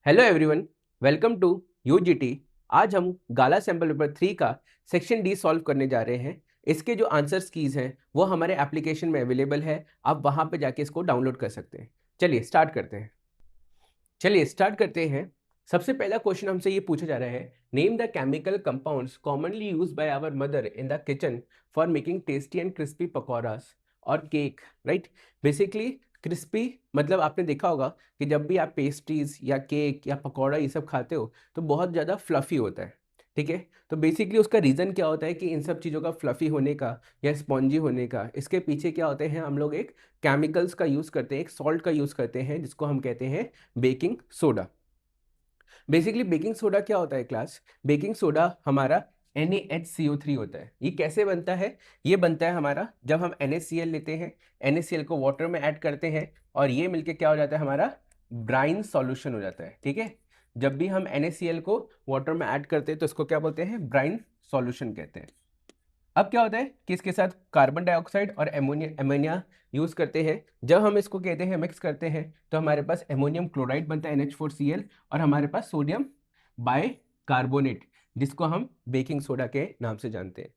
Hello everyone, welcome to UGT. आज हम गाला sample paper 3 का सेक्शन डी सॉल्व करने जा रहे हैं। इसके जो आंसर्स कीज हैं वो हमारे एप्लीकेशन में अवेलेबल है, आप वहां पे जाके इसको डाउनलोड कर सकते हैं। चलिए स्टार्ट करते हैं। सबसे पहला क्वेश्चन हमसे ये पूछा जा रहा है, name the chemical compounds commonly use by our mother in the kitchen for making tasty and crispy pakodas और केक। राइट, बेसिकली क्रिस्पी मतलब आपने देखा होगा कि जब भी आप पेस्ट्रीज या केक या पकौड़ा ये सब खाते हो तो बहुत ज़्यादा फ्लफ़ी होता है। ठीक है, तो बेसिकली उसका रीज़न क्या होता है कि इन सब चीज़ों का फ्लफ़ी होने का या स्पॉन्जी होने का इसके पीछे क्या होते हैं, हम लोग एक केमिकल्स का यूज़ करते हैं, एक सॉल्ट का यूज़ करते हैं जिसको हम कहते हैं baking soda. Basically baking soda क्या होता है क्लास? बेकिंग सोडा हमारा NaHCO3 होता है। ये कैसे बनता है? ये बनता है हमारा जब हम NaCl लेते हैं, NaCl को वाटर में ऐड करते हैं और ये मिलके क्या हो जाता है, हमारा ब्राइन सॉल्यूशन हो जाता है। ठीक है, जब भी हम NaCl को वाटर में ऐड करते हैं तो इसको क्या बोलते हैं, ब्राइन सॉल्यूशन कहते हैं। अब क्या होता है कि इसके साथ कार्बन डाइऑक्साइड और एमोनिया एमोनिया यूज करते हैं। जब हम इसको कहते हैं मिक्स करते हैं तो हमारे पास एमोनियम क्लोराइड बनता है NH4Cl, और हमारे पास सोडियम बाय कार्बोनेट जिसको हम बेकिंग सोडा के नाम से जानते हैं।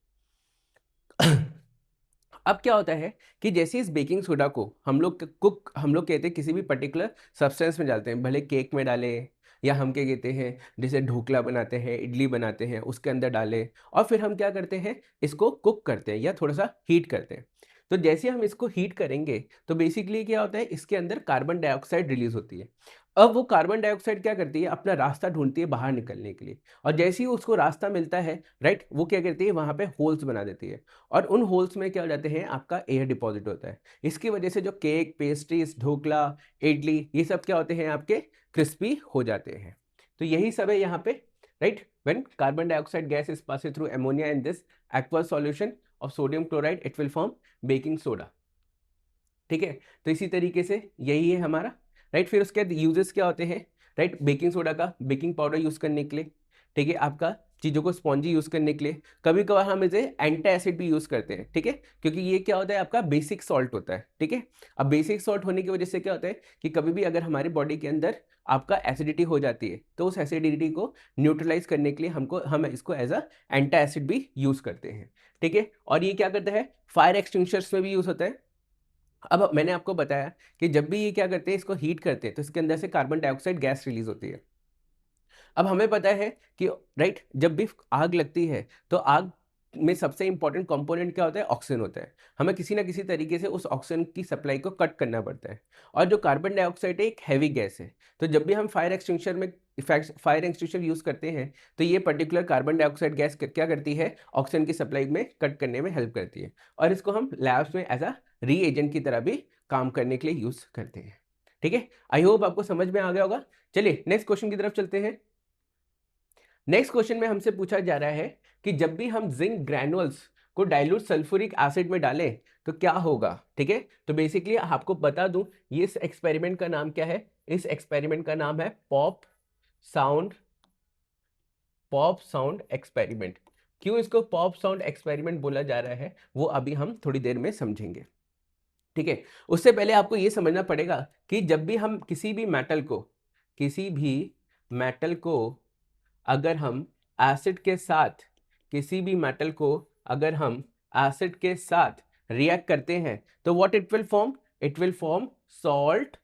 अब क्या होता है कि जैसे इस बेकिंग सोडा को हम लोग कहते हैं किसी भी पर्टिकुलर सब्सटेंस में डालते हैं, भले केक में डालें या हम क्या कहते हैं जैसे ढोकला बनाते हैं, इडली बनाते हैं, उसके अंदर डालें और फिर हम क्या करते हैं, इसको कुक करते हैं या थोड़ा सा हीट करते हैं। तो जैसे हम इसको हीट करेंगे तो बेसिकली क्या होता है, इसके अंदर कार्बन डाइऑक्साइड रिलीज होती है। अब वो कार्बन डाइऑक्साइड क्या करती है, अपना रास्ता ढूंढती है बाहर निकलने के लिए, और जैसे ही उसको रास्ता मिलता है, राइट, वो क्या करती है, वहां पे होल्स बना देती है और उन होल्स में क्या हो जाते हैं, आपका एयर डिपॉजिट होता है। इसकी वजह से जो केक, पेस्ट्रीज, ढोकला, इडली ये सब क्या होते हैं, आपके क्रिस्पी हो जाते हैं। तो यही सब है यहाँ पे, right. When carbon dioxide gas is passing through ammonia in this aqueous solution of sodium chloride, it will form baking soda. ठीक है, तो इसी तरीके से यही है हमारा, राइट। फिर उसके बाद यूजेस क्या होते हैं, राइट, बेकिंग सोडा का बेकिंग पाउडर यूज करने के लिए, ठीक है, आपका चीज़ों को स्पॉन्जी यूज करने के लिए, कभी कभार हम इसे एंटी एसिड भी यूज करते हैं। ठीक है, क्योंकि ये क्या होता है, आपका बेसिक सॉल्ट होता है। ठीक है, अब बेसिक सॉल्ट होने की वजह से क्या होता है कि कभी भी अगर हमारी बॉडी के अंदर आपका एसिडिटी हो जाती है तो उस एसिडिटी को न्यूट्रलाइज करने के लिए हम इसको एज अ एंटी एसिड भी यूज करते हैं। ठीक है, और ये क्या करता है, फायर एक्सटिंग्विशर्स में भी यूज होता है। अब मैंने आपको बताया कि जब भी ये क्या करते हैं, इसको हीट करते हैं तो इसके अंदर से कार्बन डाइऑक्साइड गैस रिलीज होती है। अब हमें पता है कि राइट, जब भी आग लगती है तो आग में सबसे इंपॉर्टेंट कंपोनेंट क्या होता है, ऑक्सीजन होता है। हमें किसी ना किसी तरीके से उस ऑक्सीजन की सप्लाई को कट करना पड़ता है, और जो कार्बन डाइऑक्साइड है एक हैवी गैस है। तो जब भी हम फायर एक्सटिंग्विशर यूज करते हैं तो ये पर्टिकुलर कार्बन डाइऑक्साइड गैस क्या करती है, ऑक्सीजन की सप्लाई में कट करने में हेल्प करती है, और इसको हम लैब्स में एज अ रीएजेंट की तरह भी काम करने के लिए यूज करते हैं। ठीक है, आई होप आपको समझ में आ गया होगा। चलिए नेक्स्ट क्वेश्चन की तरफ चलते हैं। नेक्स्ट क्वेश्चन में हमसे पूछा जा रहा है कि जब भी हम जिंक ग्रैनुअल्स को डाइल्यूट सल्फ्यूरिक एसिड में डालें तो क्या होगा। ठीक है, तो बेसिकली आपको बता दूं, ये इस एक्सपेरिमेंट का नाम क्या है, इस एक्सपेरिमेंट का नाम है पॉप साउंड एक्सपेरिमेंट। क्यों इसको पॉप साउंड एक्सपेरिमेंट बोला जा रहा है वो अभी हम थोड़ी देर में समझेंगे। ठीक है, उससे पहले आपको ये समझना पड़ेगा कि जब भी हम किसी भी मेटल को अगर हम एसिड के साथ किसी भी मेटल को अगर हम एसिड के साथ रिएक्ट करते हैं तो what it will form, it will form salt,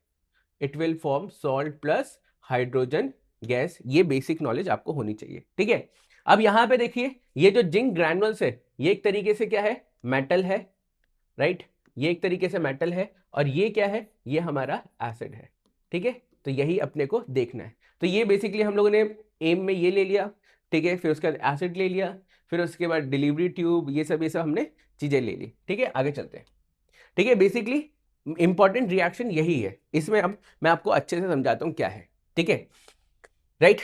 it will form salt plus hydrogen gas. ये बेसिक नॉलेज आपको होनी चाहिए। ठीक है, अब यहां पे देखिए, ये जो जिंक ग्रैनुअल्स है ये एक तरीके से क्या है, मेटल है, राइट, ये एक तरीके से मेटल है, और ये क्या है, ये हमारा एसिड है। ठीक है, तो यही अपने को देखना है। तो ये बेसिकली हम लोगों ने एम में ये ले लिया, ठीक है, फिर उसके बाद एसिड ले लिया, फिर उसके बाद डिलीवरी ट्यूब, ये सब हमने चीजें ले ली। ठीक है, आगे चलते हैं। ठीक है, बेसिकली इंपॉर्टेंट रिएक्शन यही है, इसमें अब मैं आपको अच्छे से समझाता हूं क्या है। ठीक है, राइट।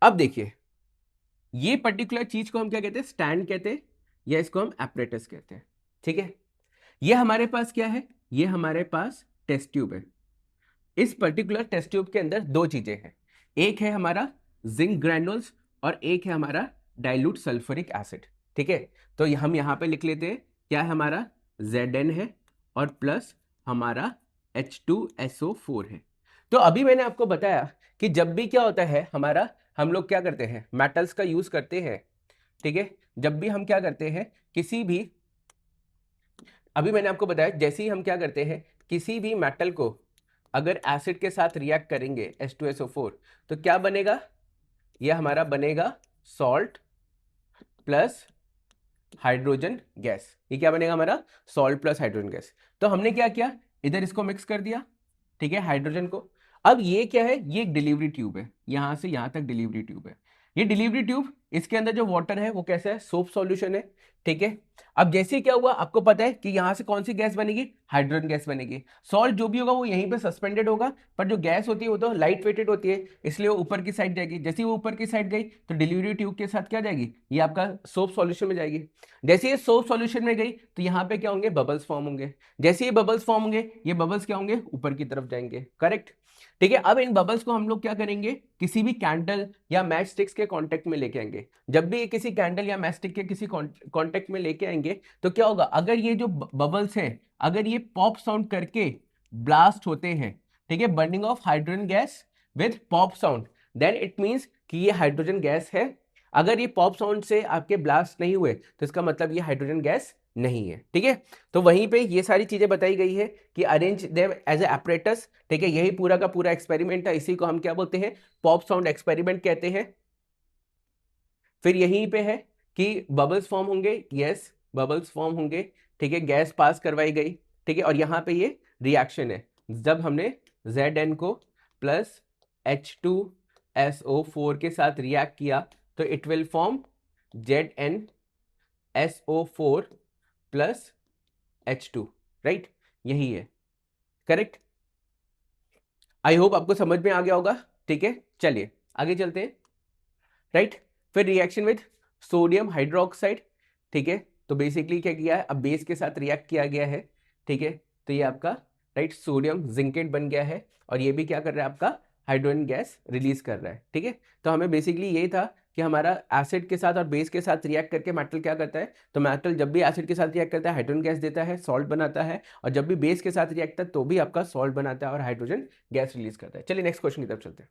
अब देखिए, ये पर्टिकुलर चीज को हम क्या कहते हैं, स्टैंड कहते हैं, या इसको हम एपरेटस कहते हैं। ठीक है, ये हमारे पास क्या है, ये हमारे पास टेस्ट ट्यूब है। इस पर्टिकुलर टेस्ट ट्यूब के अंदर दो चीजें हैं, एक है हमारा जिंक ग्रैनुल्स और एक है हमारा डाइल्यूट सल्फ्यूरिक एसिड। ठीक है, तो हम यहाँ पे लिख लेते हैं क्या है, हमारा Zn है और प्लस हमारा H2SO4 है। तो अभी मैंने आपको बताया कि जब भी क्या होता है हमारा, हम लोग क्या करते हैं, मेटल्स का यूज करते हैं, ठीक है। जब भी हम क्या करते हैं किसी भी, अभी मैंने आपको बताया जैसे ही हम क्या करते हैं किसी भी मेटल को अगर एसिड के साथ रिएक्ट करेंगे H2SO4 तो क्या बनेगा, यह हमारा बनेगा सॉल्ट प्लस हाइड्रोजन गैस। ये क्या बनेगा हमारा, सॉल्ट प्लस हाइड्रोजन गैस। तो हमने क्या किया, इधर इसको मिक्स कर दिया, ठीक है, हाइड्रोजन को। अब ये क्या है, ये एक डिलीवरी ट्यूब है, यहां से यहां तक डिलीवरी ट्यूब है। ये डिलीवरी ट्यूब, इसके अंदर जो वाटर है वो कैसा है, सोप सॉल्यूशन है, ठीक है। अब जैसे ही क्या हुआ आपको पता है कि यहां से कौन सी गैस बनेगी, हाइड्रोजन गैस बनेगी। सॉल्ट जो भी होगा वो यहीं पे सस्पेंडेड होगा, पर जो गैस होती है वो तो लाइट वेटेड होती है, इसलिए वो ऊपर की साइड जाएगी। जैसे ही वो ऊपर की साइड गई तो डिलीवरी ट्यूब के साथ क्या जाएगी, ये आपका सोप सॉल्यूशन में जाएगी। जैसे ये सोप सॉल्यूशन में गई तो यहाँ पे क्या होंगे, बबल्स फॉर्म होंगे। जैसे ये बबल्स फॉर्म होंगे, ये बबल्स क्या होंगे, ऊपर की तरफ जाएंगे, करेक्ट, ठीक है। अब इन बबल्स को हम लोग क्या करेंगे, किसी भी कैंडल या मैच स्टिक्स के कांटेक्ट में लेके आएंगे। जब भी ये किसी कैंडल या मैच स्टिक के किसी कांटेक्ट में लेके आएंगे तो क्या होगा, अगर ये जो बबल्स हैं अगर ये पॉप साउंड करके ब्लास्ट होते हैं, ठीक है, burning of hydrogen gas with pop sound, then it means कि ये हाइड्रोजन गैस है। अगर ये पॉप साउंड से आपके ब्लास्ट नहीं हुए तो इसका मतलब ये हाइड्रोजन गैस नहीं है, ठीक है। तो वहीं पे ये सारी चीजें बताई गई है कि arrange them as a apparatus, ठीक है। यही पूरा का पूरा एक्सपेरिमेंट है, इसी को हम क्या बोलते हैं, पॉप साउंड एक्सपेरिमेंट कहते हैं। फिर यहीं पे है कि बबल्स फॉर्म होंगे, यस बबल्स फॉर्म होंगे, ठीक है, गैस पास करवाई गई, ठीक है। और यहाँ पे ये रिएक्शन है, जब हमने Zn को प्लस H2SO4 के साथ रिएक्ट किया तो it will form ZnSO4 plus H2, right, यही है, करेक्ट। आई होप आपको समझ में आ गया होगा, ठीक है। चलिए आगे चलते हैं, राइट। फिर रिएक्शन विद सोडियम हाइड्रोक्साइड, ठीक है। तो बेसिकली क्या किया है, अब बेस के साथ रिएक्ट किया गया है, ठीक है। तो ये आपका राइट सोडियम जिंकेट बन गया है, और ये भी क्या कर रहा है, आपका हाइड्रोजन गैस रिलीज कर रहा है, ठीक है। तो हमें बेसिकली यही था कि हमारा एसिड के साथ और बेस के साथ रिएक्ट करके मेटल क्या करता है, तो मेटल जब भी एसिड के साथ रिएक्ट करता है हाइड्रोजन गैस देता है, सॉल्ट बनाता है, और जब भी बेस के साथ रिएक्ट करता है तो भी आपका सॉल्ट बनाता है और हाइड्रोजन गैस रिलीज करता है। चलिए नेक्स्ट क्वेश्चन की तरफ चलते हैं।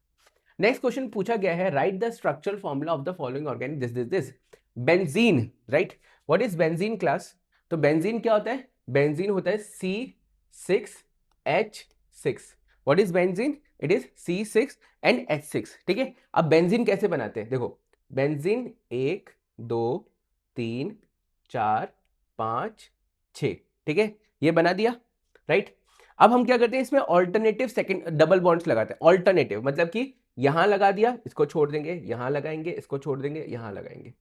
नेक्स्ट क्वेश्चन पूछा गया है, right the structural formula of the following organic this benzene, right. What is benzene class, तो बेंजीन क्या होता है, बेंजीन होता है C6H6। What is benzene, it is C6NH6, ठीक है। अब बेंजीन कैसे बनाते हैं, देखो बेंजीन 1 2 3 4 5 6, ठीक है, ये बना दिया, राइट। अब हम क्या करते हैं, इसमें ऑल्टरनेटिव सेकंड डबल बॉन्ड्स लगाते हैं। ऑल्टरनेटिव मतलब कि यहां लगा दिया, इसको छोड़ देंगे, यहां लगाएंगे, इसको छोड़ देंगे, यहां लगाएंगे,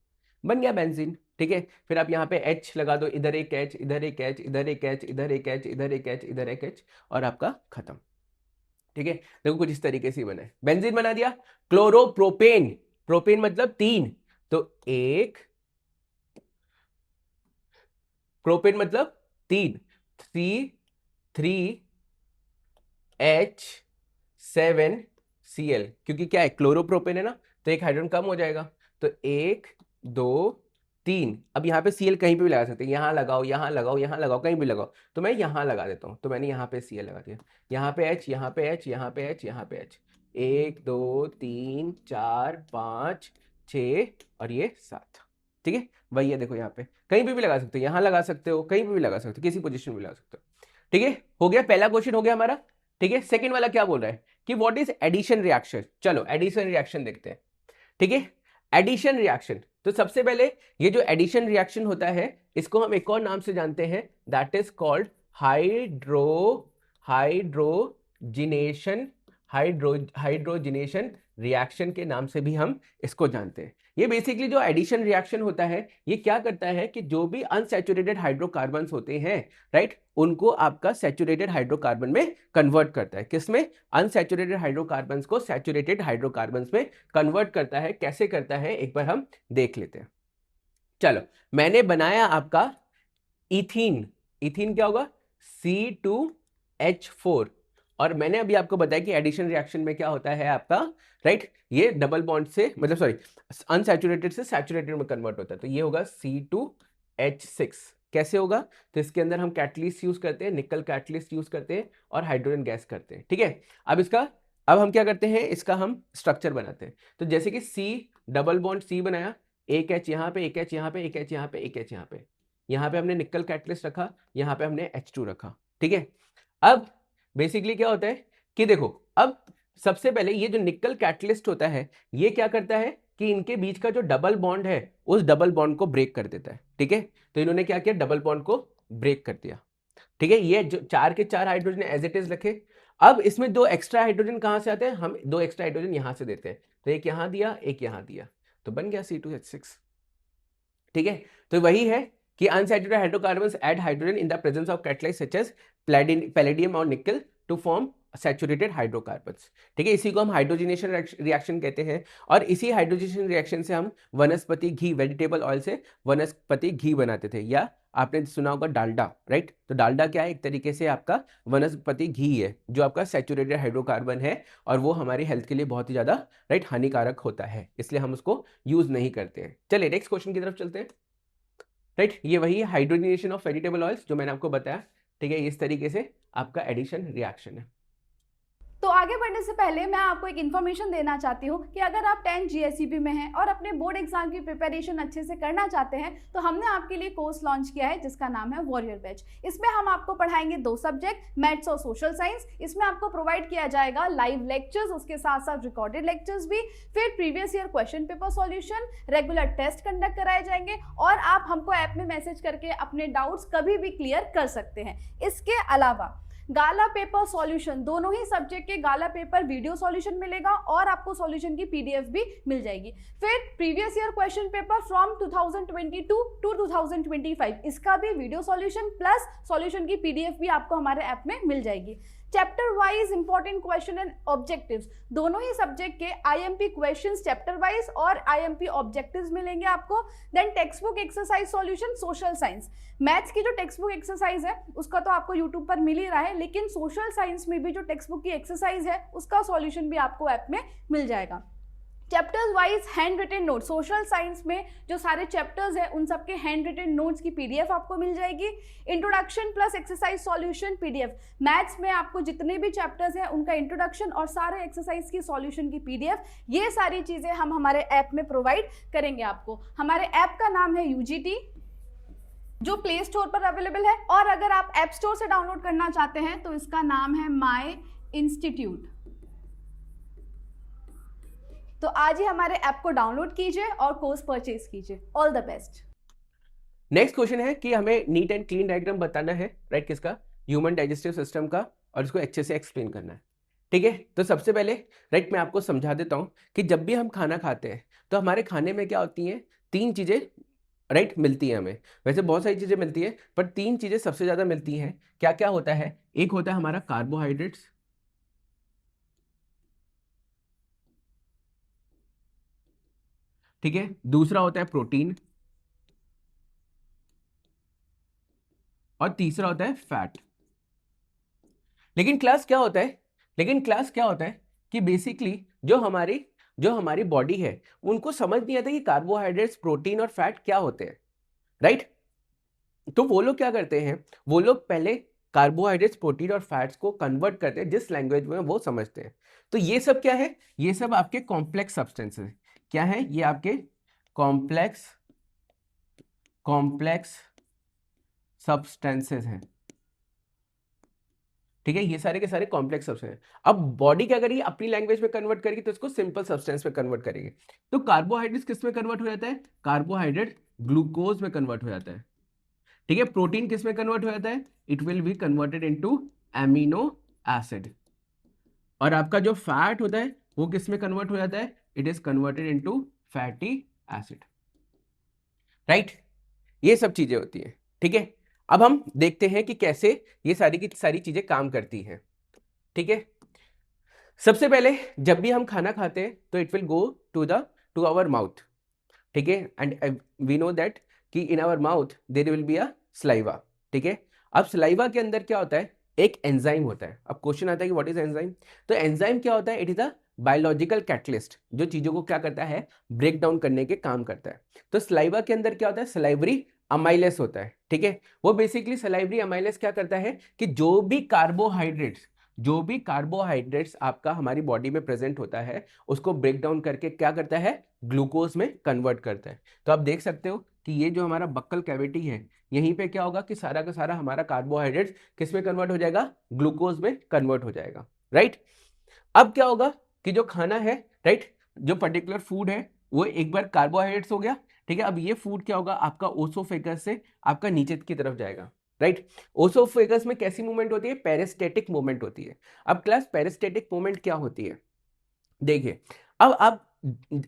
बन गया बेंजीन, ठीक है। फिर आप यहाँ पे H लगा दो, इधर एक H, इधर एक H, इधर एक H, इधर एक H, इधर एक H, इधर एक H, और आपका खत्म, ठीक है। देखो कुछ इस तरीके से बना है, बेंजीन बना दिया। क्लोरोप्रोपेन, प्रोपेन मतलब 3, तो 1, प्रोपेन मतलब 3, C3H7Cl, क्योंकि क्या है क्लोरोप्रोपेन है ना, तो एक हाइड्रोजन कम हो जाएगा, तो 1 2 3। अब यहाँ पे Cl कहीं पे भी लगा सकते हैं, यहाँ लगाओ, यहाँ लगाओ, यहाँ लगाओ, कहीं भी लगाओ, तो मैं यहाँ लगा देता हूँ, तो मैंने यहाँ पे Cl लगा दिया, यहाँ पे H, यहाँ पे H, यहाँ पे H, यहाँ पे H, 1 2 3 4 5 6 और ये 7, ठीक है। वही है, देखो यहाँ पे कहीं पे भी लगा सकते हो, यहाँ लगा सकते हो, कहीं पे भी लगा सकते हो, किसी पोजीशन में लगा सकते हो, ठीक है। हो गया, पहला क्वेश्चन हो गया हमारा, ठीक है। सेकंड वाला क्या बोल रहा है कि व्हाट इज एडिशन रिएक्शन, चलो एडिशन रिएक्शन देखते हैं, ठीक है। एडिशन रिएक्शन, तो सबसे पहले ये जो एडिशन रिएक्शन होता है इसको हम एक और नाम से जानते हैं, that is called hydrogenation reaction के नाम से भी हम इसको जानते हैं। ये बेसिकली जो एडिशन रिएक्शन होता है ये क्या करता है कि जो भी अनसैचुरेटेड हाइड्रोकार्बन्स होते हैं, राइट, उनको आपका सैचुरेटेड हाइड्रोकार्बन में कन्वर्ट करता है। किसमें, अनसैचुरेटेड हाइड्रोकार्बन्स को सैचुरेटेड हाइड्रोकार्बन्स में कन्वर्ट करता है। कैसे करता है एक बार हम देख लेते हैं। चलो मैंने बनाया आपका इथीन, इथीन क्या होगा C2H4, और मैंने अभी आपको बताया कि एडिशन रिएक्शन में क्या होता है आपका, राइट, ये डबल बॉन्ड से मतलब सॉरी अनसैचुरेटेड से सैचुरेटेड में कन्वर्ट होता है, तो ये होगा C2H6, कैसे होगा? तो इसके अंदर हम कैटलिस्ट यूज करते हैं, निकल कैटलिस्ट यूज करते हैं और हाइड्रोजन गैस करते हैं, ठीक है। अब हम क्या करते हैं, इसका हम स्ट्रक्चर बनाते हैं। तो जैसे कि C डबल बॉन्ड C बनाया, एक H यहाँ पे, एक H यहाँ पे, एक H यहाँ पे, एक H यहाँ पे, यहाँ पे हमने निकल कैटलिस्ट रखा, यहाँ पे हमने H2 रखा, ठीक है। अब बेसिकली क्या होता है कि देखो, अब सबसे पहले ये जो निकल कैटलिस्ट होता है, ये क्या करता है कि इनके बीच का जो डबल बॉन्ड है उस डबल बॉन्ड को ब्रेक कर देता है, ठीक है। तो इन्होंने क्या किया, डबल बॉन्ड को ब्रेक कर दिया, ठीक है। ये जो 4 के 4 हाइड्रोजन एज इट इज रखे। अब इसमें 2 एक्स्ट्रा हाइड्रोजन कहां से आते हैं, हम 2 एक्स्ट्रा हाइड्रोजन यहां से देते हैं, तो एक यहां दिया, एक यहां दिया, तो बन गया C2H6, ठीक है। तो वही है कि unsaturated hydrocarbons add hydrogen in the presence of catalyse such as palladium और nickel to form saturated hydrocarbons, ठीक है। इसी को हम हाइड्रोजनेशन रिएक्शन कहते हैं। और इसी हाइड्रोजनेशन रिएक्शन से हम वनस्पति घी, वेजिटेबल ऑयल से वनस्पति घी बनाते थे, या आपने सुना होगा डालडा, राइट। तो डालडा क्या है, एक तरीके से आपका वनस्पति घी है, जो आपका सैचुरेटेड हाइड्रोकार्बन है, और वो हमारी हेल्थ के लिए बहुत ही ज्यादा, राइट, हानिकारक होता है, इसलिए हम उसको यूज नहीं करते हैं। चलिए नेक्स्ट क्वेश्चन की तरफ चलते हैं, राइट। ये वही हाइड्रोजनेशन ऑफ वेजिटेबल ऑयल्स जो मैंने आपको बताया, ठीक है। इस तरीके से आपका एडिशन रिएक्शन है। तो आगे बढ़ने से पहले मैं आपको एक इन्फॉर्मेशन देना चाहती हूँ कि अगर आप 10 GSEB में हैं और अपने बोर्ड एग्जाम की प्रिपरेशन अच्छे से करना चाहते हैं, तो हमने आपके लिए कोर्स लॉन्च किया है जिसका नाम है वॉरियर बैच। इसमें हम आपको पढ़ाएंगे 2 सब्जेक्ट, मैथ्स और सोशल साइंस। इसमें आपको प्रोवाइड किया जाएगा लाइव लेक्चर्स, उसके साथ साथ रिकॉर्डेड लेक्चर्स भी, फिर previous year question paper solution, regular test conduct कराए जाएंगे, और आप हमको ऐप में मैसेज करके अपने डाउट्स कभी भी क्लियर कर सकते हैं। इसके अलावा गाला पेपर सॉल्यूशन, दोनों ही सब्जेक्ट के गाला पेपर वीडियो सॉल्यूशन मिलेगा और आपको सॉल्यूशन की PDF भी मिल जाएगी। फिर previous year question paper from 2022 to 2025, इसका भी वीडियो सॉल्यूशन प्लस सॉल्यूशन की PDF भी आपको हमारे ऐप में मिल जाएगी। Chapter wise important question and objectives, दोनों ही सब्जेक्ट के IMP क्वेश्चंस चैप्टर वाइज और IMP ऑब्जेक्टिव्स मिलेंगे आपको। Then text book exercise solution social science, maths की जो टेक्स्ट बुक एक्सरसाइज है उसका तो आपको यूट्यूब पर मिल ही रहा है, लेकिन सोशल साइंस में भी जो टेक्स्ट बुक की एक्सरसाइज है उसका सॉल्यूशन भी आपको ऐप में मिल जाएगा। Chapters wise hand written note, social science में जो सारे चैप्टर्स हैं उन सबके हैंड रिटन नोट्स की PDF आपको मिल जाएगी। Introduction plus exercise solution PDF, maths में आपको जितने भी चैप्टर्स हैं उनका इंट्रोडक्शन और सारे एक्सरसाइज की सॉल्यूशन की PDF, ये सारी चीजें हम हमारे ऐप में प्रोवाइड करेंगे आपको। हमारे ऐप का नाम है UGT, जो प्ले स्टोर पर अवेलेबल है, और अगर आप ऐप स्टोर से डाउनलोड करना चाहते हैं तो इसका नाम है माई इंस्टीट्यूट। तो आज ही हमारे ऐप को डाउनलोड कीजिए और कोर्स परचेज कीजिए। All the best. Next question है कि हमें नीट एंड क्लीन डायग्राम बताना है, राइट, किसका, ह्यूमन डाइजेस्टिव सिस्टम का, और इसको अच्छे से एक्सप्लेन करना है, ठीक है। तो सबसे पहले, राइट, मैं आपको समझा देता हूं कि जब भी हम खाना खाते हैं तो हमारे खाने में क्या होती हैं, 3 चीजें, राइट, मिलती है हमें। वैसे बहुत सारी चीजें मिलती है, पर 3 चीजें सबसे ज्यादा मिलती हैं। क्या क्या होता है, एक होता है हमारा कार्बोहाइड्रेट्स, ठीक है, दूसरा होता है प्रोटीन, और तीसरा होता है फैट। लेकिन क्लास क्या होता है कि बेसिकली जो हमारी बॉडी है उनको समझ नहीं आता कि कार्बोहाइड्रेट्स, प्रोटीन और फैट क्या होते हैं, राइट। तो वो लोग क्या करते हैं, वो लोग पहले कार्बोहाइड्रेट्स, प्रोटीन और फैट्स को कन्वर्ट करते हैं जिस लैंग्वेज में वो समझते हैं। तो ये सब क्या है, ये सब आपके कॉम्प्लेक्स सब्सटेंसेस क्या है, ये आपके कॉम्प्लेक्स सब्सटेंसेस हैं, ठीक है। ये सारे के सारे कॉम्प्लेक्स सब्सटेंस हैं। अब बॉडी क्या करेगी, अपनी लैंग्वेज में कन्वर्ट करेगी, तो इसको सिंपल सब्सटेंस में कन्वर्ट करेगी। तो कार्बोहाइड्रेट्स किस में कन्वर्ट हो जाता है, कार्बोहाइड्रेट ग्लूकोज में कन्वर्ट हो जाता है, ठीक है। प्रोटीन किस में कन्वर्ट हो जाता है, it will be converted into amino acid. और आपका जो फैट होता है वो किस में कन्वर्ट हो जाता है, it is converted into fatty acid, right. ये सब चीजें होती हैं, ठीक है। अब हम देखते हैं कि कैसे ये सारी की सारी चीजें काम करती हैं, ठीक है। सबसे पहले जब भी हम खाना खाते हैं तो it will go to our mouth, ठीक है। एंड वी नो दैट कि in our mouth there will be a saliva, ठीक है। अब सलाइवा के अंदर क्या होता है, एक एंजाइम होता है। अब क्वेश्चन आता है कि व्हाट इज एंजाइम। तो एंजाइम क्या होता है, it is a biological catalyst, जो चीजों को क्या करता है, ब्रेक डाउन करने के काम करता है। तो सलाइवा के अंदर क्या होता है, सलाइवरी अमाइलेस होता है, ठीक है। वो बेसिकली सलाइवरी अमाइलेस क्या करता है कि जो भी कार्बोहाइड्रेट्स आपका हमारी बॉडी में प्रेजेंट होता है उसको ब्रेक डाउन करके क्या करता है, ग्लूकोज में कन्वर्ट करता है। तो आप देख सकते हो कि ये जो हमारा बक्कल कैविटी है, यहीं पे क्या होगा कि सारा का सारा हमारा कार्बोहाइड्रेट्स किस में कन्वर्ट हो जाएगा, ग्लूकोज में कन्वर्ट हो जाएगा, राइट। अब क्या होगा कि जो खाना है, राइट, जो पर्टिकुलर फूड है वो एक बार कार्बोहाइड्रेट्स हो गया, ठीक है। अब ये फूड क्या होगा आपका ओसोफेगस से आपका नीचे की तरफ जाएगा, राइट। ओसोफेगस में कैसी मूवमेंट होती है, पेरिस्टेटिक मूवमेंट होती है। अब क्लास पेरिस्टेटिक मूवमेंट क्या होती है, देखिए। अब आप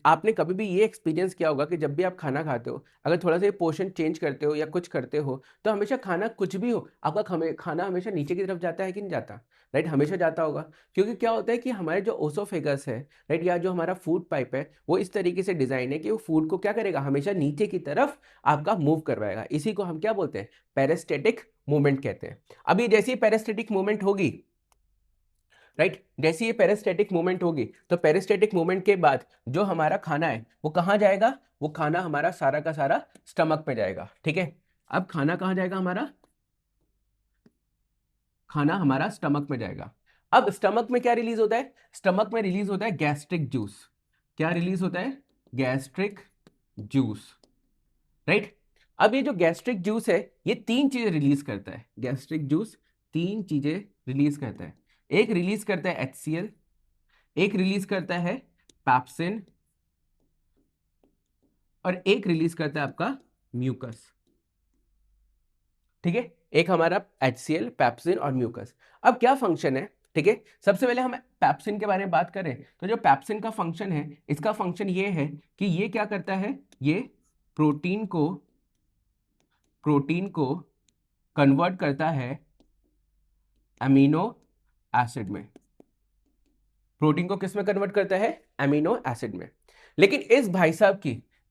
आपने कभी भी ये एक्सपीरियंस किया होगा कि जब भी आप खाना खाते हो, अगर थोड़ा सा पोर्शन चेंज करते हो या कुछ करते हो, तो हमेशा खाना कुछ भी हो आपका खाना हमेशा नीचे की तरफ जाता है कि नहीं जाता, राइट, हमेशा जाता होगा। क्योंकि क्या होता है कि हमारे जो ओसोफेगस है, राइट, या जो हमारा फूड पाइप है वो इस तरीके से डिजाइन है कि वो फूड को क्या करेगा, हमेशा नीचे की तरफ आपका मूव करवाएगा। इसी को हम क्या बोलते हैं, पेरिस्टेटिक मूवमेंट कहते हैं। अभी जैसी पेरिस्टेटिक मूवमेंट होगी, राइट, जैसे ये पेरिस्टेटिक मूवमेंट होगी तो पेरिस्टेटिक मूवमेंट के बाद जो हमारा खाना है वो कहाँ जाएगा, वो खाना हमारा सारा का सारा स्टमक पे जाएगा, ठीक है। अब खाना कहाँ जाएगा, हमारा खाना हमारा स्टमक में जाएगा। अब स्टमक में क्या रिलीज होता है, स्टमक में रिलीज होता है गैस्ट्रिक जूस। क्या रिलीज होता है, गैस्ट्रिक जूस, राइट। अब ये जो गैस्ट्रिक जूस है ये तीन चीजें रिलीज करता है, गैस्ट्रिक जूस तीन चीजें रिलीज करता है। एक रिलीज करता है HCl, एक रिलीज करता है पैप्सिन, और एक रिलीज करता है आपका म्यूकस, ठीक है। एक हमारा HCl, पैप्सिन और म्यूकस। अब क्या फंक्शन है, ठीक है। सबसे पहले हम पैप्सिन के बारे में बात करें तो जो पैप्सिन का फंक्शन है, इसका फंक्शन ये है कि ये क्या करता है, ये प्रोटीन को कन्वर्ट करता है अमीनो एसिड में। प्रोटीन को किस में कन्वर्ट करता है, अमीनो एसिड में। लेकिन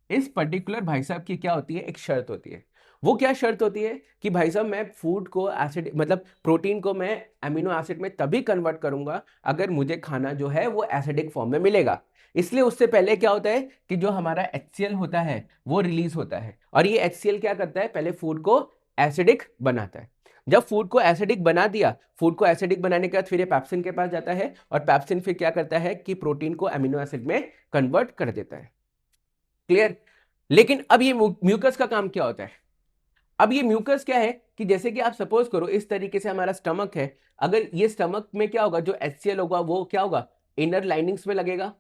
इस पर्टिकुलर भाई साहब की क्या होती है, एक शर्त होती है। वो क्या शर्त होती है कि भाई साहब मैं फूड को एसिड मतलब प्रोटीन को मैं अमीनो एसिड में तभी कन्वर्ट करूंगा अगर मुझे खाना जो है वो एसिडिक फॉर्म में मिलेगा। इसलिए उससे पहले क्या होता है कि जो हमारा HCl होता है वो रिलीज होता है, और ये HCl क्या करता है, पहले फूड को एसिडिक बनाता है। जब फूड को एसिडिक बना दिया, फूड को एसिडिक बनाने के बाद फिर ये पैप्सिन के पास जाता है, और पैप्सिन फिर क्या करता है कि प्रोटीन को अमीनो एसिड में कन्वर्ट कर देता है, क्लियर। लेकिन अब ये म्यूकस का काम क्या होता है, अब ये म्यूकस क्या है कि जैसे कि आप सपोज करो इस तरीके से हमारा स्टमक है, अगर ये स्टमक में क्या होगा, जो HCl होगा वो क्या होगा, इनर लाइनिंग्स में लगेगा,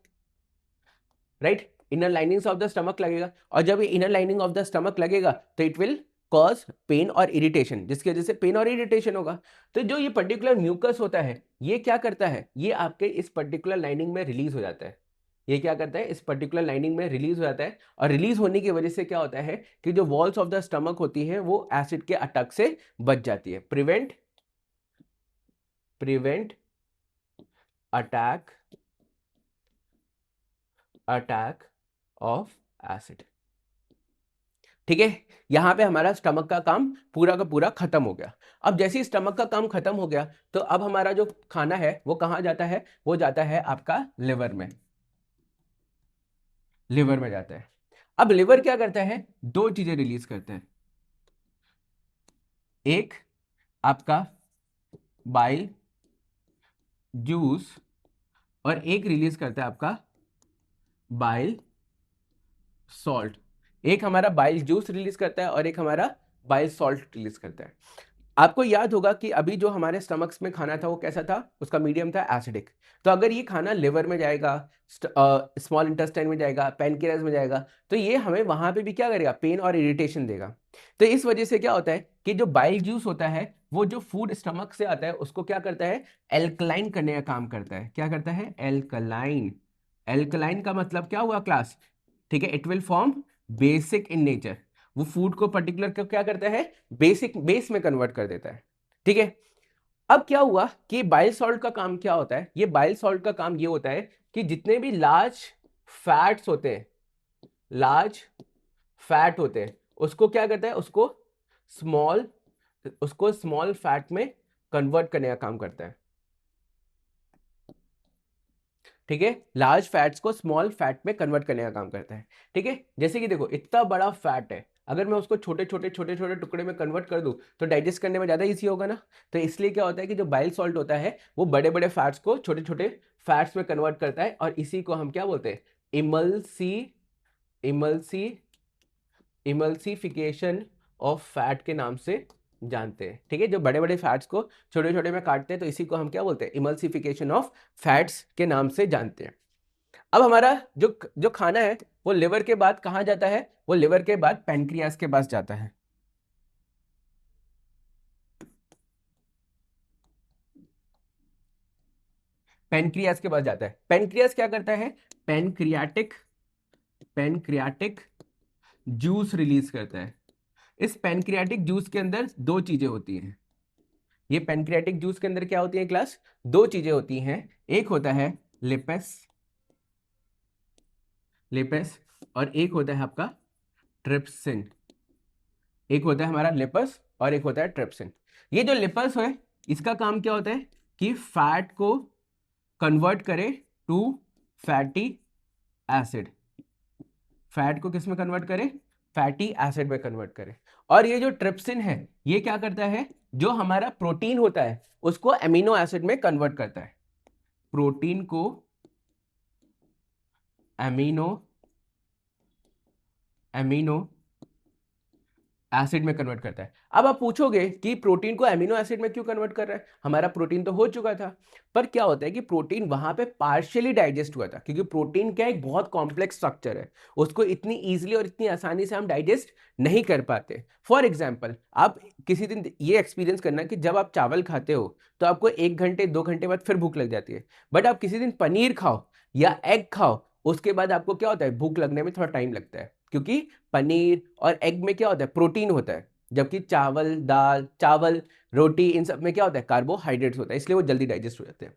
right, inner linings of the stomach लगेगा। और जब ये inner lining of the stomach लगेगा तो इट विल कॉज पेन और इरिटेशन, जिसकी वजह से पेन और इरिटेशन होगा। तो जो ये पर्टिकुलर म्यूकस होता है ये क्या करता है, ये आपके इस पर्टिकुलर लाइनिंग में रिलीज हो जाता है। ये क्या करता है, इस पर्टिकुलर लाइनिंग में रिलीज हो जाता है, और रिलीज होने की वजह से क्या होता है कि जो वॉल्स ऑफ द स्टमक होती है वो एसिड के अटैक से बच जाती है। प्रिवेंट अटैक ऑफ एसिड, ठीक है। यहां पे हमारा स्टमक का काम पूरा का पूरा खत्म हो गया। अब जैसे ही स्टमक का काम खत्म हो गया तो अब हमारा जो खाना है वो कहां जाता है, वो जाता है आपका लिवर में जाता है। अब लिवर क्या करता है, दो चीजें रिलीज करते हैं, एक आपका बाइल जूस, और एक रिलीज करता है आपका बाइल सॉल्ट। एक हमारा बाइल जूस रिलीज करता है और एक हमारा बाइल सॉल्ट रिलीज करता है। आपको याद होगा कि अभी जो हमारे स्टमक्स में खाना था वो कैसा था, उसका मीडियम था एसिडिक। तो अगर ये खाना लिवर में जाएगा, स्मॉल इंटेस्टाइन में जाएगा, पैनक्रियाज में जाएगा, तो ये हमें वहां पे भी क्या करेगा, पेन और इरिटेशन देगा। तो इस वजह से क्या होता है कि जो बाइल जूस होता है वो जो फूड स्टमक से आता है उसको क्या करता है, एल्कलाइन करने का काम करता है। क्या करता है, एल्कलाइन। एल्कलाइन का मतलब क्या हुआ क्लास, ठीक है, it will form basic in nature. वो फूड को पर्टिकुलर क्या करता है, बेस में कन्वर्ट कर देता है, ठीक है। अब क्या हुआ कि बाइल सॉल्ट का काम क्या होता है, ये बाइल सॉल्ट का काम ये होता है कि जितने भी फैट्स होते हैं लार्ज फैट होते हैं उसको क्या करता है, स्मॉल उसको स्मॉल फैट में कन्वर्ट करने का काम करता है, ठीक है। लार्ज फैट्स को स्मॉल फैट में कन्वर्ट करने का काम करता है, ठीक है। जैसे कि देखो इतना बड़ा फैट है, अगर मैं उसको छोटे छोटे टुकड़े में कन्वर्ट कर दूं तो डाइजेस्ट करने में ज़्यादा ईजी होगा ना। तो इसलिए क्या होता है कि जो बाइल सॉल्ट होता है वो बड़े बड़े फैट्स को छोटे छोटे फैट्स में कन्वर्ट करता है, और इसी को हम क्या बोलते हैं, इमल्सी इमल्सिफिकेशन ऑफ फैट के नाम से जानते हैं। ठीक है, जो बड़े बड़े फैट्स को छोटे छोटे में काटते हैं तो इसी को हम क्या बोलते हैं, इमल्सिफिकेशन ऑफ फैट्स के नाम से जानते हैं। अब हमारा जो जो खाना है वो लिवर के बाद कहाँ जाता है, वो लिवर के बाद पैनक्रियास के पास जाता है। पैनक्रियास के पास जाता है। पैनक्रियास क्या करता है, पैनक्रियाटिक जूस रिलीज करता है। इस पैनक्रियाटिक जूस के अंदर दो चीजें होती हैं। ये पैनक्रियाटिक जूस के अंदर क्या होती है क्लास, दो चीजें होती हैं। एक होता है लिपेस और एक होता है आपका ट्रिप्सिन। एक होता है हमारा लिपस और एक होता है ट्रिप्सिन। ये जो लिपस है इसका काम क्या होता है कि फैट को कन्वर्ट करे टू फैटी एसिड। फैट को किस में कन्वर्ट करे, फैटी एसिड में कन्वर्ट करे। और ये जो ट्रिप्सिन है ये क्या करता है, जो हमारा प्रोटीन होता है उसको एमिनो एसिड में कन्वर्ट करता है। प्रोटीन को एमिनो एसिड में कन्वर्ट करता है। अब आप पूछोगे कि प्रोटीन को एमिनो एसिड में क्यों कन्वर्ट कर रहा है, हमारा प्रोटीन तो हो चुका था। पर क्या होता है कि प्रोटीन वहां पे पार्शियली डाइजेस्ट हुआ था, क्योंकि प्रोटीन क्या एक बहुत कॉम्प्लेक्स स्ट्रक्चर है, उसको इतनी इजीली और इतनी आसानी से हम डाइजेस्ट नहीं कर पाते। फॉर एग्जाम्पल, आप किसी दिन ये एक्सपीरियंस करना कि जब आप चावल खाते हो तो आपको 1 घंटे 2 घंटे बाद फिर भूख लग जाती है, बट आप किसी दिन पनीर खाओ या एग खाओ उसके बाद आपको क्या होता है, भूख लगने में थोड़ा टाइम लगता है, क्योंकि पनीर और एग में क्या होता है, प्रोटीन होता है, जबकि चावल रोटी इन सब में क्या होता है, कार्बोहाइड्रेट्स होता है, इसलिए वो जल्दी डाइजेस्ट हो जाते हैं।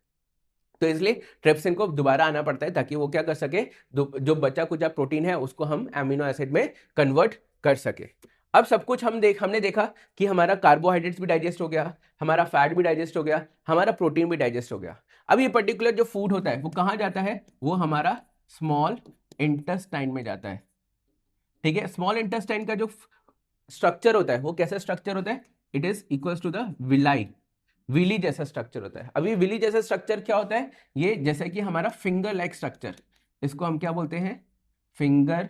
तो इसलिए ट्रिप्सिन को दोबारा आना पड़ता है ताकि वो क्या कर सके, जो बचा कुचा प्रोटीन है उसको हम एमिनो एसिड में कन्वर्ट कर सके। अब सब कुछ हमने देखा कि हमारा कार्बोहाइड्रेट्स भी डाइजेस्ट हो गया, हमारा फैट भी डाइजेस्ट हो गया, हमारा प्रोटीन भी डाइजेस्ट हो गया। अब ये पर्टिकुलर जो फूड होता है वो कहाँ जाता है, वो हमारा स्मॉल इंटेस्टाइन में जाता है। ठीक है, स्मॉल इंटेस्टाइन का जो स्ट्रक्चर होता है वो कैसा स्ट्रक्चर होता है, it is equals to the villi जैसा स्ट्रक्चर होता है। अभी विली जैसा स्ट्रक्चर क्या होता है, ये जैसे कि हमारा फिंगर लाइक स्ट्रक्चर, इसको हम क्या बोलते हैं, फिंगर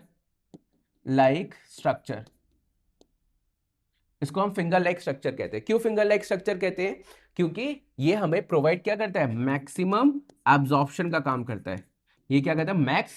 लाइक स्ट्रक्चर। इसको हम फिंगर लाइक स्ट्रक्चर कहते हैं। क्यों फिंगर लाइक स्ट्रक्चर कहते हैं, क्योंकि ये हमें प्रोवाइड क्या करता है, मैक्सिमम एब्जॉर्प्शन का काम करता है। ये क्या कहता है, मैक्स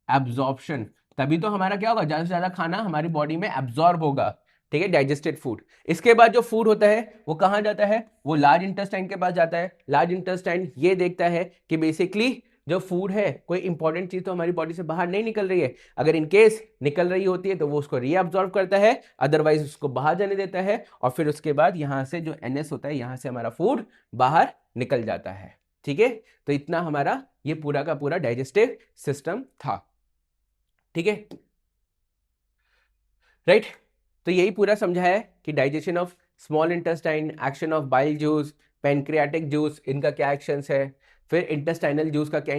एब्जॉर्प्शन, तभी तो हमारा क्या होगा, ज्यादा से ज्यादा खाना हमारी बॉडी में एब्जॉर्ब होगा। ठीक है, डाइजेस्टेड फूड। इसके बाद जो फूड होता है वो कहाँ जाता है, वो लार्ज इंटेस्टाइन के पास जाता है। लार्ज इंटेस्टाइन ये देखता है कि बेसिकली जो फूड है कोई इंपॉर्टेंट चीज तो हमारी बॉडी से बाहर नहीं निकल रही है, अगर इनकेस निकल रही होती है तो वो उसको रीअब्जॉर्ब करता है, अदरवाइज उसको बाहर जाने देता है, और फिर उसके बाद यहाँ से जो NS होता है यहाँ से हमारा फूड बाहर निकल जाता है। ठीक है, तो इतना हमारा ये पूरा का पूरा डाइजेस्टिव सिस्टम था। ठीक है, राइट। तो यही पूरा समझा है कि digestion of small intestine, action of bile juice, pancreatic juice, इनका क्या एक्शंस है, फिर इंटेस्टाइनल जूस का क्या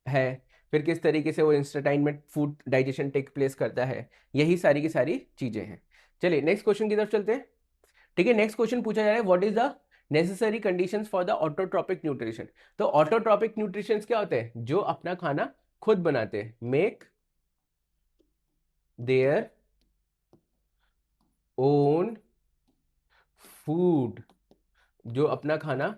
है, फिर किस तरीके से वो इंटेस्टाइन में फूड डाइजेशन टेक प्लेस करता है, यही सारी की सारी चीजें हैं। चलिए नेक्स्ट क्वेश्चन की तरफ चलते हैं। ठीक है, नेक्स्ट क्वेश्चन पूछा जा रहा है, what is the necessary conditions for the autotrophic nutrition. तो ऑटोट्रॉपिक न्यूट्रिशन क्या होते हैं, जो अपना खाना खुद बनाते हैं, मेक देयर ओन फूड, जो अपना खाना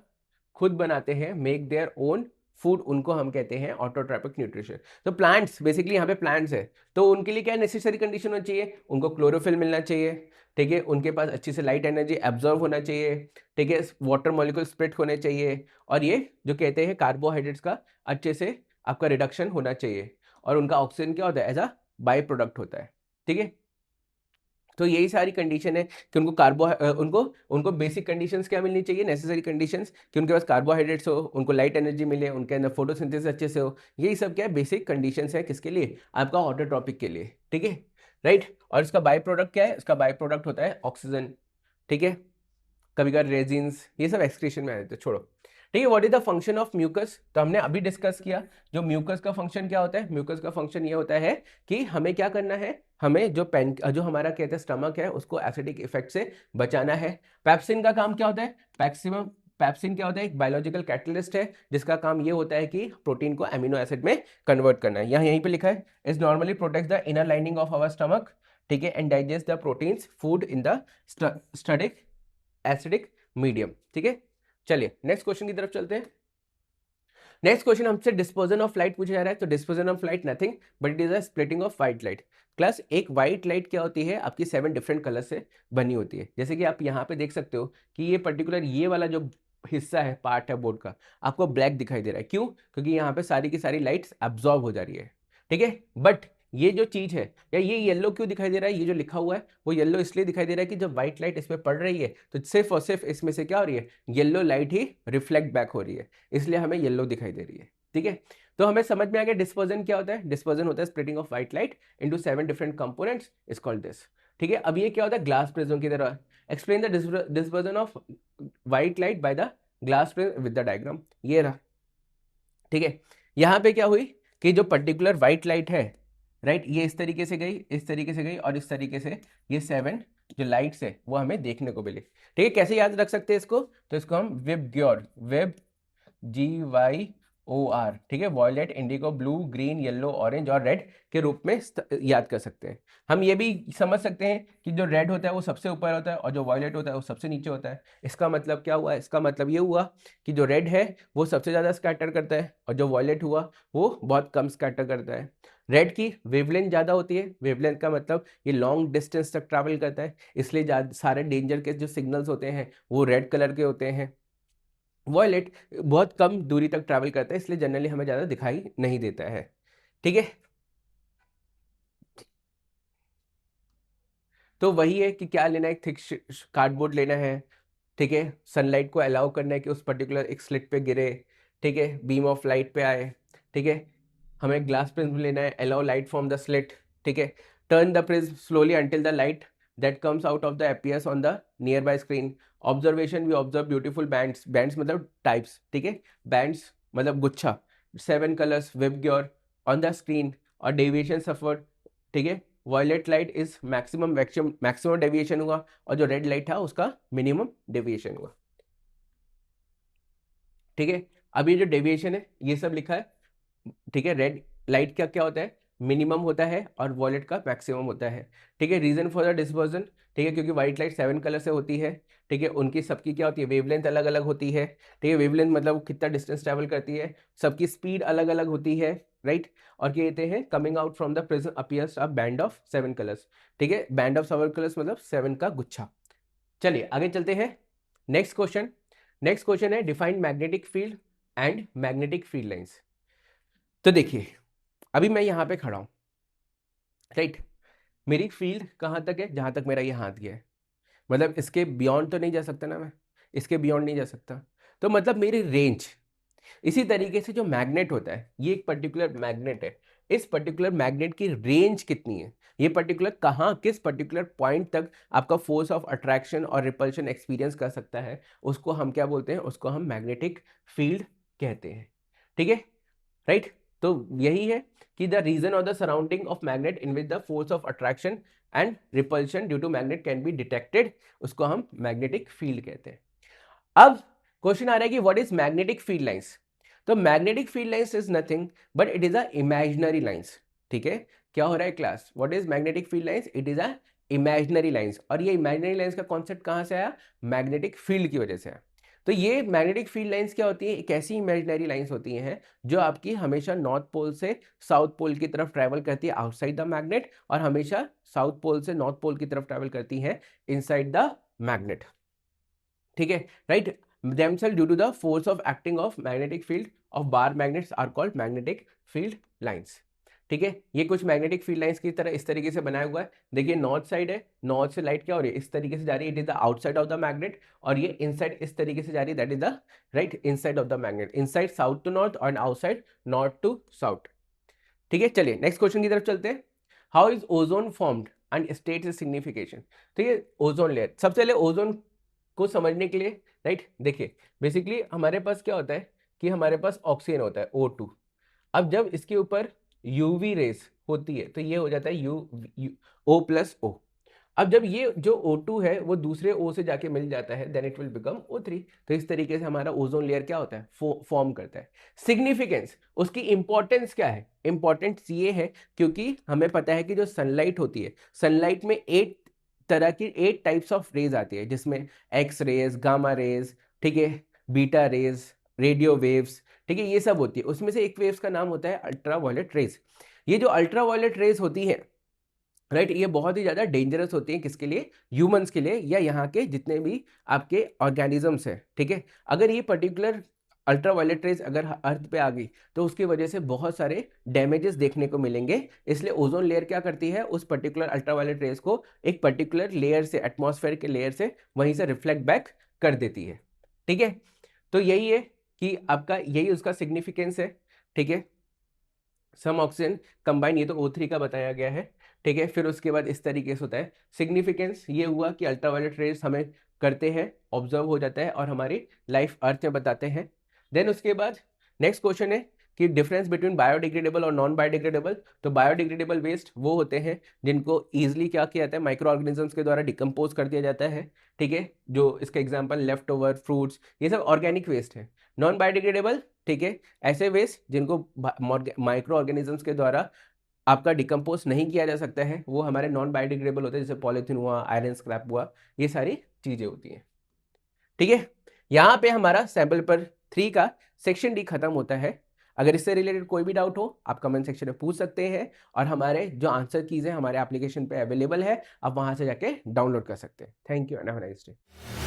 खुद बनाते हैं, मेक देयर ओन फूड, उनको हम कहते हैं ऑटोट्रॉपिक न्यूट्रिशन। तो प्लांट्स, बेसिकली यहाँ पे प्लांट्स है, तो उनके लिए क्या नेसेसरी कंडीशन होनी चाहिए, उनको क्लोरोफिल मिलना चाहिए। ठीक है, उनके पास अच्छी से लाइट एनर्जी एब्जॉर्ब होना चाहिए। ठीक है, वाटर मॉलिक्यूल स्प्लिट होने चाहिए, और ये जो कहते हैं कार्बोहाइड्रेट्स का अच्छे से आपका रिडक्शन होना चाहिए, और उनका ऑक्सीजन क्या होता है, एज अ बाई प्रोडक्ट होता है। ठीक है, तो यही सारी कंडीशन है कि उनको उनको बेसिक कंडीशंस क्या मिलनी चाहिए, नेसेसरी कंडीशंस, कि उनके पास कार्बोहाइड्रेट्स हो, उनको लाइट एनर्जी मिले, उनके अंदर फोटोसिंथेसिस अच्छे से हो। यही सब क्या है, बेसिक कंडीशंस है, किसके लिए, आपका ऑटोट्रॉपिक के लिए। ठीक है, राइट। और इसका बाई प्रोडक्ट क्या है, इसका बाई प्रोडक्ट होता है ऑक्सीजन। ठीक है, कभी कभी रेजिन्स, ये सब एक्सक्रीशन में आ जाते हैं, छोड़ो। ठीक है। What is the function of mucus, तो हमने अभी डिस्कस किया जो म्यूकस का फंक्शन क्या होता है। म्यूकस का फंक्शन ये होता है कि हमें क्या करना है, हमें जो हमारा कहते हैं स्टमक है उसको एसिडिक इफेक्ट से बचाना है। पेप्सिन का काम क्या होता है, पेप्सिन क्या होता है, एक बायोलॉजिकल कैटलिस्ट है जिसका काम ये होता है कि प्रोटीन को अमीनो एसिड में कन्वर्ट करना है। यहाँ यहीं पे लिखा है, is normally protect the inner lining of our stomach, ठीक है, and digest the proteins food in the स्टडिक एसिडिक मीडियम। ठीक है, चलिए नेक्स्ट क्वेश्चन की तरफ चलते हैं। नेक्स्ट क्वेश्चन हमसे डिस्पर्जन ऑफ लाइट पूछा जा रहा है। तो dispersion of light nothing but it is a splitting of white light. Class एक व्हाइट लाइट क्या होती है, आपकी 7 डिफरेंट कलर से बनी होती है। जैसे कि आप यहाँ पे देख सकते हो कि ये पर्टिकुलर ये वाला जो हिस्सा है, पार्ट है बोर्ड का, आपको ब्लैक दिखाई दे रहा है। क्यों? क्योंकि यहाँ पे सारी की सारी लाइट्स एब्जॉर्ब हो जा रही है। ठीक है, बट ये जो चीज है, या ये येलो क्यों दिखाई दे रहा है, ये जो लिखा हुआ है वो येलो इसलिए दिखाई दे रहा है कि जब व्हाइट लाइट इस पर पड़ रही है तो सिर्फ और सिर्फ इसमें से क्या हो रही है, येलो लाइट ही रिफ्लेक्ट बैक हो रही है, इसलिए हमें येलो दिखाई दे रही है। ठीक है, तो हमें समझ में आ गया डिस्पर्जन क्या होता है। डिस्पर्जन होता है splitting of white light into 7 different components, is called this. ठीक है, अब ये क्या होता है, ग्लास प्रिज्म की तरह। Explain the dispersion of white light by the glass prism with the diagram, ये रहा। ठीक है, यहाँ पे क्या हुई कि जो पर्टिकुलर व्हाइट लाइट है, राइट, ये इस तरीके से गई, इस तरीके से गई, और इस तरीके से ये 7 जो लाइट्स है वो हमें देखने को मिली। ठीक है, कैसे याद रख सकते हैं इसको, तो इसको हम विबग्योर, वेब GYOR, ठीक है, violet, indigo, blue, green, yellow, orange और रेड के रूप में याद कर सकते हैं। हम ये भी समझ सकते हैं कि जो रेड होता है वो सबसे ऊपर होता है और जो वॉयलेट होता है वो सबसे नीचे होता है। इसका मतलब क्या हुआ, इसका मतलब ये हुआ कि जो रेड है वो सबसे ज़्यादा स्कैटर करता है और जो वॉयलेट हुआ वो बहुत कम स्कैटर करता है। रेड की वेवलेंथ ज़्यादा होती है, वेवलेंथ का मतलब ये लॉन्ग डिस्टेंस तक ट्रैवल करता है, इसलिए सारे डेंजर के जो सिग्नल्स होते हैं वो रेड कलर के होते हैं। वॉयलेट बहुत कम दूरी तक ट्रैवल करता है, इसलिए जनरली हमें ज़्यादा दिखाई नहीं देता है। ठीक है, तो वही है कि क्या लेना है, थिक कार्डबोर्ड लेना है। ठीक है, सनलाइट को अलाउ करना है कि उस पर्टिकुलर एक स्लिट पे गिरे, ठीक है, बीम ऑफ लाइट पे आए। ठीक है, हमें ग्लास प्रिज्म लेना है, allow light from the slit. ठीक है, turn the prism slowly until the light that comes out of the appears on the nearby screen. Observation, we observe beautiful bands, bands मतलब types, ठीक है, bands मतलब गुच्छा, 7 colors VIBGYOR on the screen और deviation suffered। ठीक है, violet light is maximum deviation हुआ और जो red light था उसका minimum deviation हुआ। ठीक है, अब ये जो डेविएशन है ये सब लिखा है। ठीक है, रेड लाइट का क्या होता है, मिनिमम होता है और वॉलेट का मैक्सिमम होता है। ठीक है, रीजन फॉर द डिस्पर्जन, ठीक है, क्योंकि व्हाइट लाइट 7 कलर से होती है। ठीक है, उनकी सबकी क्या होती है, वेवलेंथ अलग अलग होती है। ठीक है, वेवलेंथ मतलब कितना डिस्टेंस ट्रैवल करती है, सबकी स्पीड अलग अलग होती है, राइट। और कहते हैं coming out from the prism appears a band of 7 colours. ठीक है, बैंड ऑफ 7 कलर्स मतलब 7 का गुच्छा। चलिए आगे चलते हैं, नेक्स्ट क्वेश्चन। नेक्स्ट क्वेश्चन है defined magnetic field and magnetic field lines. तो देखिए अभी मैं यहाँ पे खड़ा हूँ, राइट, मेरी फील्ड कहाँ तक है, जहाँ तक मेरा ये हाथ गया है, मतलब इसके बियॉन्ड तो नहीं जा सकता ना मैं, इसके बियॉन्ड नहीं जा सकता, तो मतलब मेरी रेंज। इसी तरीके से जो मैग्नेट होता है, ये एक पर्टिकुलर मैग्नेट है, इस पर्टिकुलर मैग्नेट की रेंज कितनी है, ये पर्टिकुलर कहाँ किस पर्टिकुलर पॉइंट तक आपका फोर्स ऑफ अट्रैक्शन और रिपल्शन एक्सपीरियंस कर सकता है, उसको हम क्या बोलते हैं, उसको हम मैग्नेटिक फील्ड कहते हैं। ठीक है, राइट, तो यही है कि द रीजन और the surrounding of magnet in which the force of attraction and repulsion due to magnet can be detected, उसको हम मैग्नेटिक फील्ड कहते हैं। अब क्वेश्चन आ रहा है कि what is magnetic field lines. तो magnetic field lines is nothing but it is a imaginary lines. ठीक है, क्या हो रहा है class, what is magnetic field lines, it is a imaginary lines. और ये इमेजिनरी लाइंस का कॉन्सेप्ट कहाँ से आया, मैग्नेटिक फील्ड की वजह से आया। तो ये मैग्नेटिक फील्ड लाइंस क्या होती है, एक ऐसी इमेजिनरी लाइंस होती हैं जो आपकी हमेशा नॉर्थ पोल से साउथ पोल की तरफ ट्रैवल करती है आउटसाइड द मैग्नेट, और हमेशा साउथ पोल से नॉर्थ पोल की तरफ ट्रैवल करती हैं इनसाइड द मैग्नेट। ठीक है, right, themselves due to the force of acting of magnetic field of bar magnets are called magnetic field lines। ठीक है, ये कुछ मैग्नेटिक फील्ड लाइंस की तरह इस तरीके से बनाया हुआ है। देखिए नॉर्थ साइड है, नॉर्थ से लाइट क्या हो रही है, इस तरीके से जा रही है, it is the outside of the magnet, और ये इनसाइड इस तरीके से जा रही है, that is the right inside of the magnet, inside south to north और आउटसाइड नॉर्थ टू साउथ। ठीक है, चलिए नेक्स्ट क्वेश्चन की तरफ चलते हैं। How is ozone formed and states is signification. तो ये ओजोन लेयर, सबसे पहले ओजोन को समझने के लिए राइट। देखिए बेसिकली हमारे पास क्या होता है कि हमारे पास ऑक्सीजन होता है O2। अब जब इसके ऊपर यूवी रेस होती है तो ये हो जाता है O+O। अब जब ये जो O2 है वो दूसरे O से जाके मिल जाता है then it will become O3। तो इस तरीके से हमारा ओजोन लेयर क्या होता है, फॉर्म करता है। सिग्निफिकेंस, उसकी इंपॉर्टेंस क्या है? इंपॉर्टेंस ये है क्योंकि हमें पता है कि जो सनलाइट होती है, सनलाइट में 8 टाइप्स ऑफ रेज आती है, जिसमें एक्स रेज, गामा रेज, ठीक है, बीटा रेज, रेडियो वेव्स, ठीक है, ये सब होती है। उसमें से एक वेव्स का नाम होता है अल्ट्रा वायलेट रेज। ये जो अल्ट्रा वायलेट रेज होती है, राइट, ये बहुत ही ज़्यादा डेंजरस होती हैं। किसके लिए? ह्यूमंस के लिए, या यहाँ के जितने भी आपके ऑर्गेनिजम्स हैं, ठीक है। अगर ये पर्टिकुलर अल्ट्रा वायलेट रेज अगर अर्थ पे आ गई तो उसकी वजह से बहुत सारे डैमेजेस देखने को मिलेंगे। इसलिए ओजोन लेयर क्या करती है, उस पर्टिकुलर अल्ट्रा वायलेट रेज को एक पर्टिकुलर लेयर से, एटमॉस्फेयर के लेयर से वहीं से रिफ्लेक्ट बैक कर देती है, ठीक है। तो यही है कि आपका, यही उसका सिग्निफिकेंस है, ठीक है। सम ऑक्सीजन कंबाइन, ये तो O3 का बताया गया है, ठीक है। फिर उसके बाद इस तरीके से होता है। सिग्निफिकेंस ये हुआ कि अल्ट्रावायलेट रेज हमें करते हैं, ऑब्जर्व हो जाता है और हमारी लाइफ अर्थ में बताते हैं। देन उसके बाद नेक्स्ट क्वेश्चन है कि डिफरेंस बिटवीन बायोडिग्रेडेबल और नॉन बायोडिग्रेडेबल। तो बायोडिग्रेडेबल वेस्ट वो होते हैं जिनको ईजिली क्या किया जाता है, माइक्रो ऑर्गेनिजम्स के द्वारा डिकम्पोज कर दिया जाता है, ठीक है। जो इसका एग्जाम्पल लेफ्ट ओवर, फ्रूट्स, ये सब ऑर्गेनिक वेस्ट है। नॉन बायोडिग्रेडेबल, ठीक है, ऐसे वेस्ट जिनको माइक्रो ऑर्गेनिजम्स के द्वारा आपका डिकम्पोज नहीं किया जा सकता है, वो हमारे नॉन बायोडिग्रेडेबल होते हैं, जैसे पॉलीथीन हुआ, आयरन स्क्रैप हुआ, ये सारी चीजें होती हैं, ठीक है। यहाँ पे हमारा सैंपल पेपर 3 का सेक्शन डी खत्म होता है। अगर इससे रिलेटेड कोई भी डाउट हो आप कमेंट सेक्शन में पूछ सकते हैं, और हमारे जो आंसर कीज है हमारे एप्लीकेशन पे अवेलेबल है, आप वहां से जाके डाउनलोड कर सकते हैं। Thank you and have a nice day.